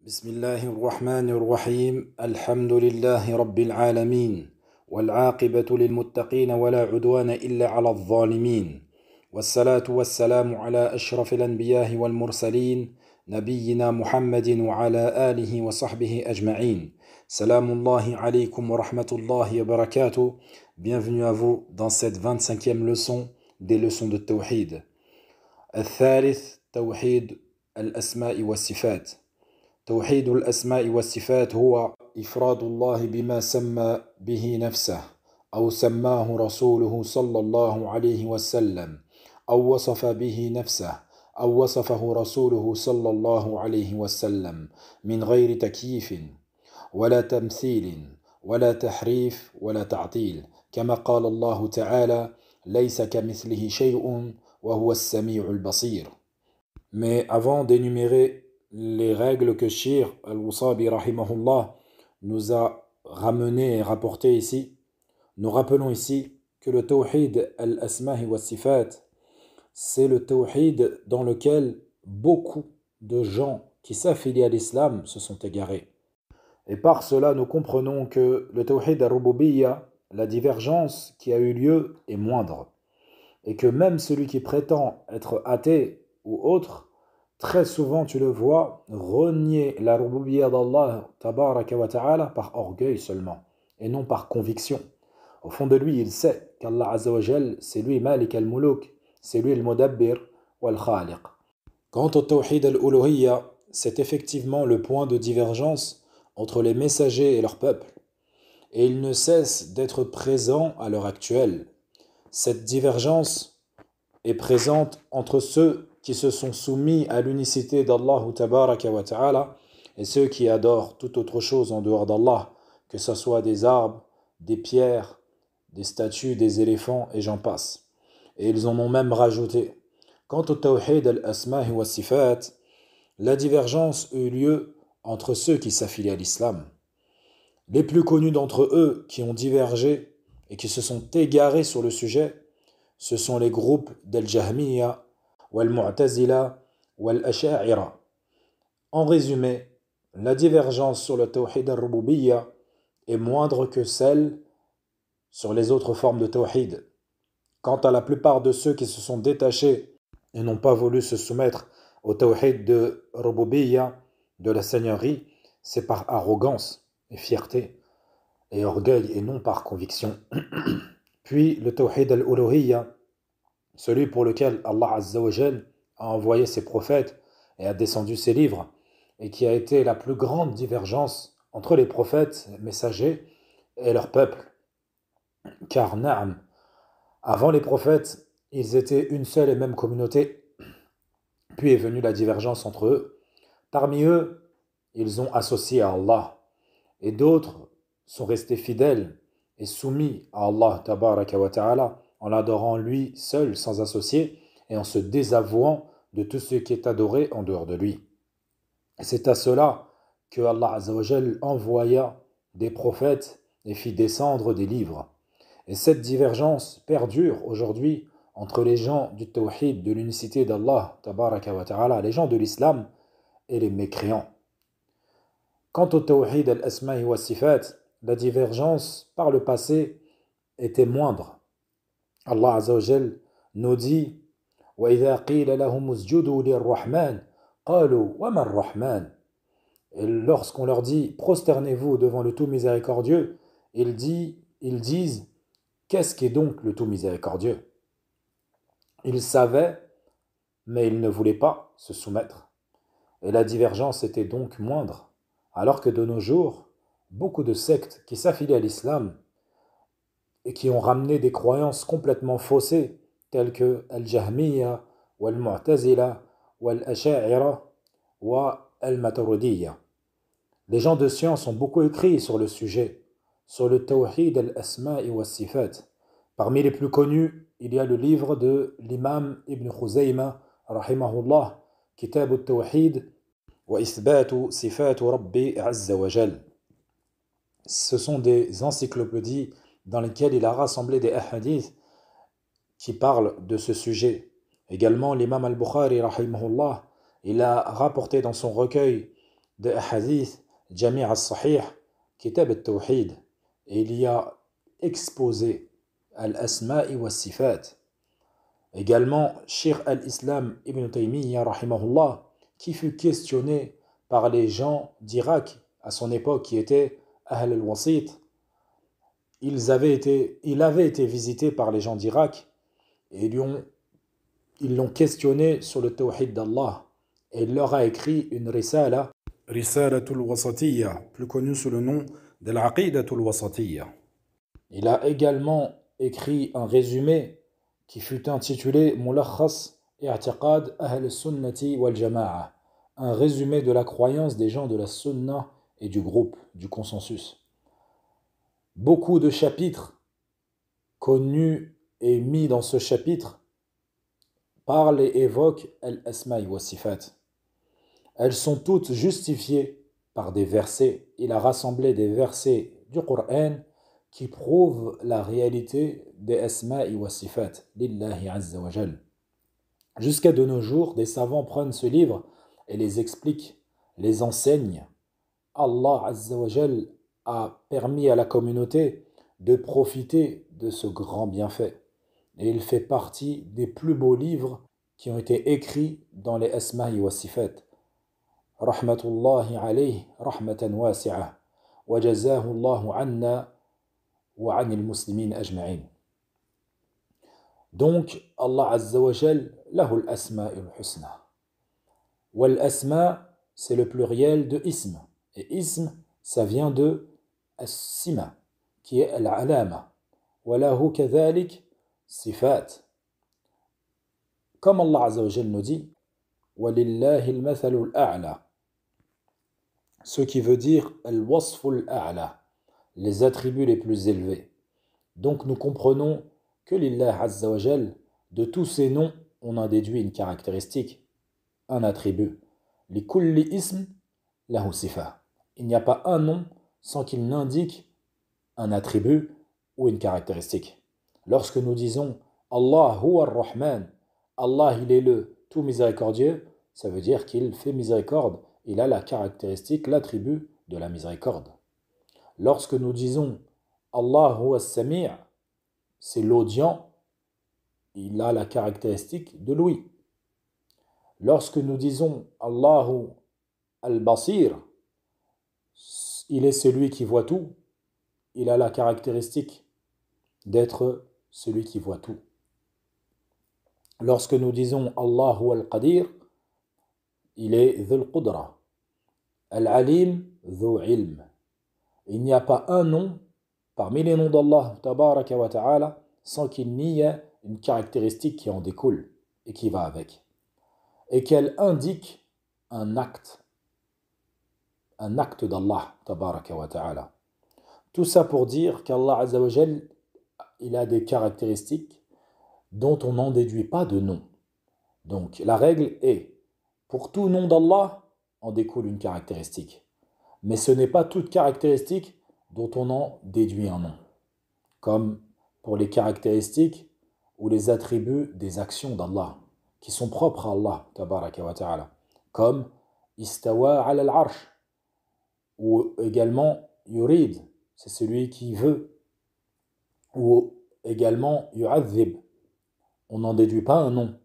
بسم الله الرحمن الرحيم الحمد لله رب العالمين والعاقبة للمتقين ولا عدوان إلا على الظالمين والصلاة والسلام على أشرف الأنبياء والمرسلين نبينا محمد وعلى آله وصحبه أجمعين سلام الله عليكم ورحمة الله وبركاته. Bienvenue à vous dans cette 25e leçon des leçons de Tawhid. الثالث توحيد الأسماء والصفات. توحيد الأسماء والصفات هو إفراد الله بما سمى به نفسه أو سماه رسوله صلى الله عليه وسلم أو وصف به نفسه أو وصفه رسوله صلى الله عليه وسلم من غير تكييف ولا تمثيل ولا تحريف ولا تعطيل كما قال الله تعالى ليس كمثله شيء وهو السميع البصير. Mais avant d'énumérer les règles que Shir al-Wusabi rahimahullah nous a ramenées et rapportées ici, nous rappelons ici que le tawhid al-asma'i wa sifat, c'est le tawhid dans lequel beaucoup de gens qui s'affilient à l'islam se sont égarés. Et par cela, nous comprenons que le tawhid al-rububiyya, la divergence qui a eu lieu est moindre. Et que même celui qui prétend être athée ou autre, très souvent tu le vois renier la rububiyya d'Allah tabaraka wa ta'ala par orgueil seulement, et non par conviction. Au fond de lui, il sait qu'Allah Azza wa Jal, c'est lui Malik al-Muluk, c'est lui le Mudabbir wal-Khaliq. Quant au tawhid al-uluhiyya, c'est effectivement le point de divergence entre les messagers et leur peuple. Et il ne cesse d'être présent à l'heure actuelle. Cette divergence est présente entre ceux qui se sont soumis à l'unicité d'Allah tabaraka wa ta'ala et ceux qui adorent toute autre chose en dehors d'Allah, que ce soit des arbres, des pierres, des statues, des éléphants et j'en passe. Et ils en ont même rajouté. Quant au tawhid al-asma'i wa sifat, la divergence eut lieu entre ceux qui s'affilient à l'islam. Les plus connus d'entre eux qui ont divergé et qui se sont égarés sur le sujet, ce sont les groupes d'Al-Jahmiyya, wal-Mu'tazila, wal-Asha'ira. En résumé, la divergence sur le tawhid al-rububiyya est moindre que celle sur les autres formes de tawhid. Quant à la plupart de ceux qui se sont détachés et n'ont pas voulu se soumettre au tawhid de rububiyya, de la seigneurie, c'est par arrogance et fierté et orgueil et non par conviction. Puis le tawhid al-uluhiyya, celui pour lequel Allah Azza wa Jal a envoyé ses prophètes et a descendu ses livres, et qui a été la plus grande divergence entre les prophètes messagers et leur peuple. Car na'am, avant les prophètes, ils étaient une seule et même communauté, puis est venue la divergence entre eux. Parmi eux, ils ont associé à Allah, et d'autres sont restés fidèles et soumis à Allah tabaraka wa ta'ala en l'adorant lui seul sans associé et en se désavouant de tout ce qui est adoré en dehors de lui. Et c'est à cela que Allah Azza wa Jal envoya des prophètes et fit descendre des livres. Et cette divergence perdure aujourd'hui entre les gens du tawhid, de l'unicité d'Allah tabaraka wa ta'ala, les gens de l'islam et les mécréants. Quant au tawhid al-asma'i wa sifat, la divergence par le passé était moindre. Allah Azza wa Jal nous dit وَإِذَا قِيلَ لَهُمُ اسْجُدُوا لِلرَّحْمَنِ قَالُوا وَمَا الرَّحْمَنُ. Et lorsqu'on leur dit prosternez-vous devant le tout miséricordieux, ils disent qu'est-ce qu'est donc le tout miséricordieux? Ils savaient, mais ils ne voulaient pas se soumettre. Et la divergence était donc moindre, alors que de nos jours, beaucoup de sectes qui s'affilient à l'islam et qui ont ramené des croyances complètement faussées, telles que Al-Jahmiyya, Wal-Mu'tazila, Wal-Asha'ira, wa Al-Maturidiyya. Les gens de science ont beaucoup écrit sur le sujet, sur le tawhid al-asma'i wa sifat. Parmi les plus connus, il y a le livre de l'imam Ibn Khuzayma, rahimahullah, Kitab al-Tawhid wa Ithbatu Sifatu Rabbi Azza wa Jal. Ce sont des encyclopédies dans lesquelles il a rassemblé des hadiths qui parlent de ce sujet. Également, l'imam al-Bukhari, rahimahullah, il a rapporté dans son recueil de hadith Jami' al-Sahih, Kitab al-Tawhid, et il y a exposé al-Asma'i wa Sifat. Également, Cheikh al-Islam Ibn Taymiyyah, rahimahullah, qui fut questionné par les gens d'Irak à son époque qui étaient Ahl al-Wasit. Il avait été visité par les gens d'Irak et ils l'ont questionné sur le tawhid d'Allah. Et il leur a écrit une risala, Risalatul Wasatiyya, plus connue sous le nom de l'Aqidatul Wasatiyya. Il a également écrit un résumé qui fut intitulé Mulakhas i'tiqad Ahl Sunnati wal Jama'a, un résumé de la croyance des gens de la Sunna et du groupe, du consensus. Beaucoup de chapitres connus et mis dans ce chapitre parlent et évoquent al-Asma'i wa Sifat. Elles sont toutes justifiées par des versets. Il a rassemblé des versets du Coran qui prouvent la réalité des Asma'i wa Sifat, lillahi azza wa jal. Jusqu'à de nos jours, des savants prennent ce livre et les expliquent, les enseignent. Allah azza wa jal a permis à la communauté de profiter de ce grand bienfait. Et il fait partie des plus beaux livres qui ont été écrits dans les Asma'i wa Sifat. Rahmatullahi alayhi, rahmatan wasi'ah, wa jazahu Allahu anna wa anil muslimin ajma'in. Donc, Allah azza wa jal, lahu al-asma'ul husna. Wal asma, c'est le pluriel de ism. Et ism, ça vient de as-sima, qui est al-alama. Wa lahu kadhalik sifat. Comme Allah azza wa jal nous dit, walillahi al-mathalul a'la. Ce qui veut dire al-wasful a'la, les attributs les plus élevés. Donc nous comprenons que l'Illah azza wa jal, de tous ces noms, on en déduit une caractéristique, un attribut. Li kulli ism lahu sifa. Il n'y a pas un nom sans qu'il n'indique un attribut ou une caractéristique. Lorsque nous disons Allah huwa ar-Rahman, Allah il est le tout miséricordieux, ça veut dire qu'il fait miséricorde, il a la caractéristique, l'attribut de la miséricorde. Lorsque nous disons Allah huwa as-Sami', c'est l'audient, il a la caractéristique de l'ouïe. Lorsque nous disons Allahu al-Basir, il est celui qui voit tout, il a la caractéristique d'être celui qui voit tout. Lorsque nous disons Allahu al-Qadir, il est Dhul Qudra. Al-Alim, Dhu Ilm. Il n'y a pas un nom parmi les noms d'Allah tabaraka wa ta'ala sans qu'il n'y ait une caractéristique qui en découle et qui va avec. Et qu'elle indique un acte d'Allah tabaraka wa ta'ala. Tout ça pour dire qu'Allah azza wa jal, il a des caractéristiques dont on n'en déduit pas de nom. Donc la règle est, pour tout nom d'Allah, en découle une caractéristique. Mais ce n'est pas toute caractéristique dont on en déduit un nom. Comme pour les caractéristiques ou les attributs des actions d'Allah, qui sont propres à Allah, tabaraka wa ta'ala. Comme istawa ala al-arsh, ou également yurid, c'est celui qui veut, ou également yu'adhib, on n'en déduit pas un nom.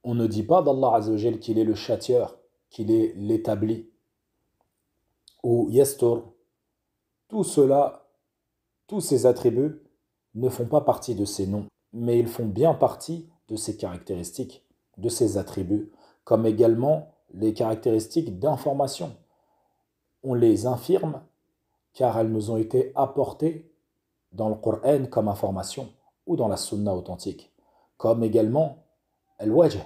On ne dit pas d'Allah azza wa jal qu'il est le châtieur, qu'il est l'établi, ou yastur. Tout cela, tous ces attributs ne font pas partie de ces noms, mais ils font bien partie de ces caractéristiques, de ces attributs, comme également les caractéristiques d'information. On les infirme car elles nous ont été apportées dans le Coran comme information ou dans la Sunna authentique, comme également al-wajh,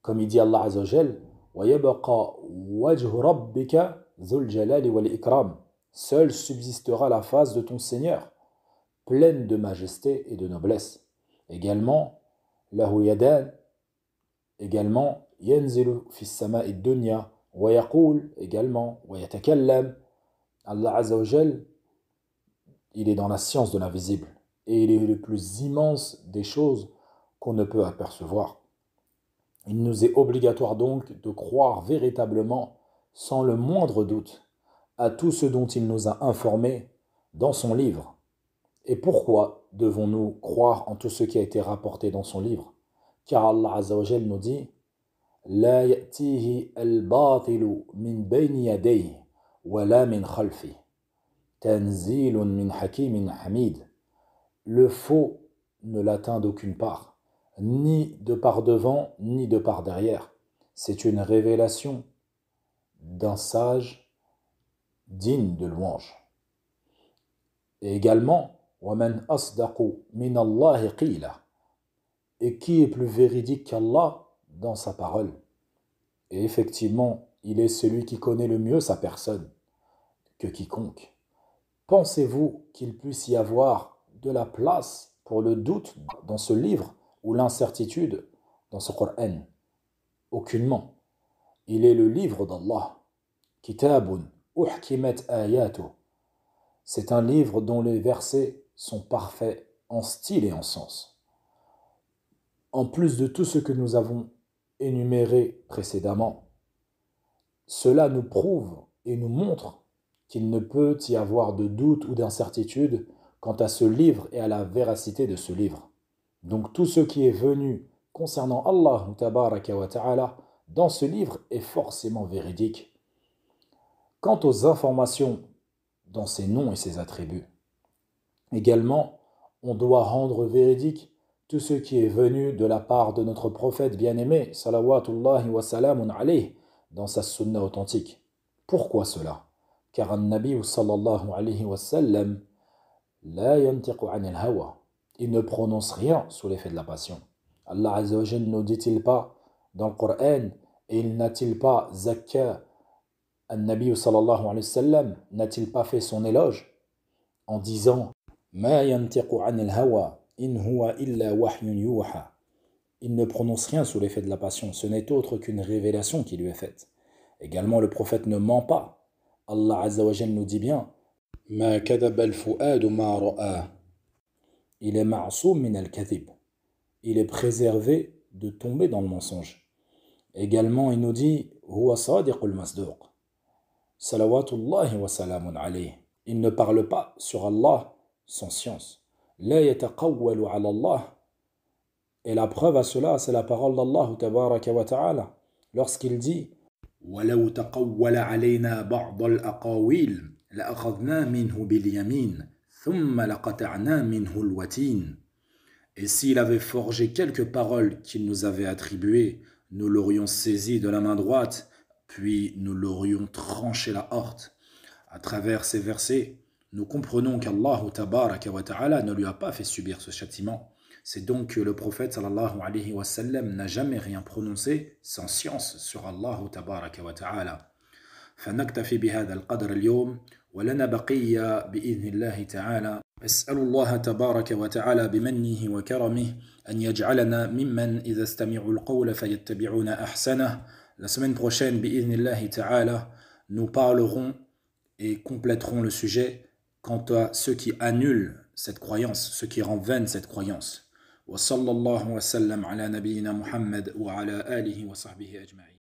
comme il dit Allah azza wa jal, wa yabqa wajhu rabbika dhul jalali wal ikram. Seule subsistera la face de ton Seigneur, pleine de majesté et de noblesse. Également, lahu yadan, également, yanzilu fi sama'i dunya, wa yaqul, également, wa yatakallam. Allah azza wa jal, il est dans la science de l'invisible, et il est le plus immense des choses qu'on ne peut apercevoir. Il nous est obligatoire donc de croire véritablement sans le moindre doute à tout ce dont il nous a informés dans son livre. Et pourquoi devons-nous croire en tout ce qui a été rapporté dans son livre? Car Allah Azza wa Jal nous dit لا يأتيه الباطل من بين يديه ولا من خلفه تنزيل من حكيم حميد. Le faux ne l'atteint d'aucune part, ni de par devant, ni de par derrière. C'est une révélation d'un sage digne de louange. Et également, وَمَنْ أَصْدَقُ مِنَ اللَّهِ قِيلًا. Et qui est plus véridique qu'Allah dans sa parole? Et effectivement, il est celui qui connaît le mieux sa personne que quiconque. Pensez-vous qu'il puisse y avoir de la place pour le doute dans ce livre ou l'incertitude dans ce Coran? Aucunement. Il est le livre d'Allah. Kitabun uhkimat ayatuh. C'est un livre dont les versets sont parfaits en style et en sens. En plus de tout ce que nous avons énuméré précédemment, cela nous prouve et nous montre qu'il ne peut y avoir de doute ou d'incertitude quant à ce livre et à la véracité de ce livre. Donc tout ce qui est venu concernant Allah tabaraka wa ta'ala dans ce livre est forcément véridique. Quant aux informations dans ses noms et ses attributs, également, on doit rendre véridique tout ce qui est venu de la part de notre prophète bien-aimé, salawatullahi wa salamun alayhi, dans sa sunna authentique. Pourquoi cela? Car un nabi sallallahu alayhi wa sallam, la yantiqu anil hawa, il ne prononce rien sous l'effet de la passion. Allah Azza wa Jalla ne dit-il pas dans le Coran, et il n'a-t-il pas zakka An-Nabi sallallahu alayhi wa sallam, n'a-t-il pas fait son éloge en disant Ma yantiqu anil hawa in huwa illa wahyun yuha. Il ne prononce rien sous l'effet de la passion, ce n'est autre qu'une révélation qui lui est faite. Également, le prophète ne ment pas. Allah Azza wa Jalla nous dit bien Ma kadaba al-fu'adu ma ra'a. Il est ma'soum min al-kadhib. Il est préservé de tomber dans le mensonge. Également, il nous dit Huwa sadiqul masduq. Salawatullahi wa salamun alayhi. Il ne parle pas sur Allah sans science. La yataqawwalu ala Allah. Et la preuve à cela, c'est la parole d'Allah tabaraka wa ta'ala. Lorsqu'il dit وَلَوْ تَقَوَّلَ عَلَيْنَا بَعْضَ الْأَقَاوِيلِ لَأَخَذْنَا مِنْهُ بِالْيَمِينِ ثُمَّ لَقَطَعْنَا مِنْهُ الْوَتِينَ. Et s'il avait forgé quelques paroles qu'il nous avait attribuées, nous l'aurions saisi de la main droite, puis nous l'aurions tranché la horte. À travers ces versets, nous comprenons qu'Allah tabaraka wa ta'ala ne lui a pas fait subir ce châtiment. C'est donc que le prophète sallallahu alayhi wa sallam n'a jamais rien prononcé sans science sur Allah tabaraka wa ta'ala. فنكتفي بهذا القدر اليوم ولنا بقية بإذن الله تعالى. أسأل الله تبارك وتعالى بمنه وكرمه أن يجعلنا ممن إذا استمعوا القول فيتبعون أحسنه. La semaine prochaine, بإذن الله تعالى, nous parlerons et compléterons le sujet quant à ceux qui annulent cette croyance, ceux qui rendent vaine cette croyance. وصلى الله وسلم على نبينا محمد وعلى آله وصحبه أجمعين.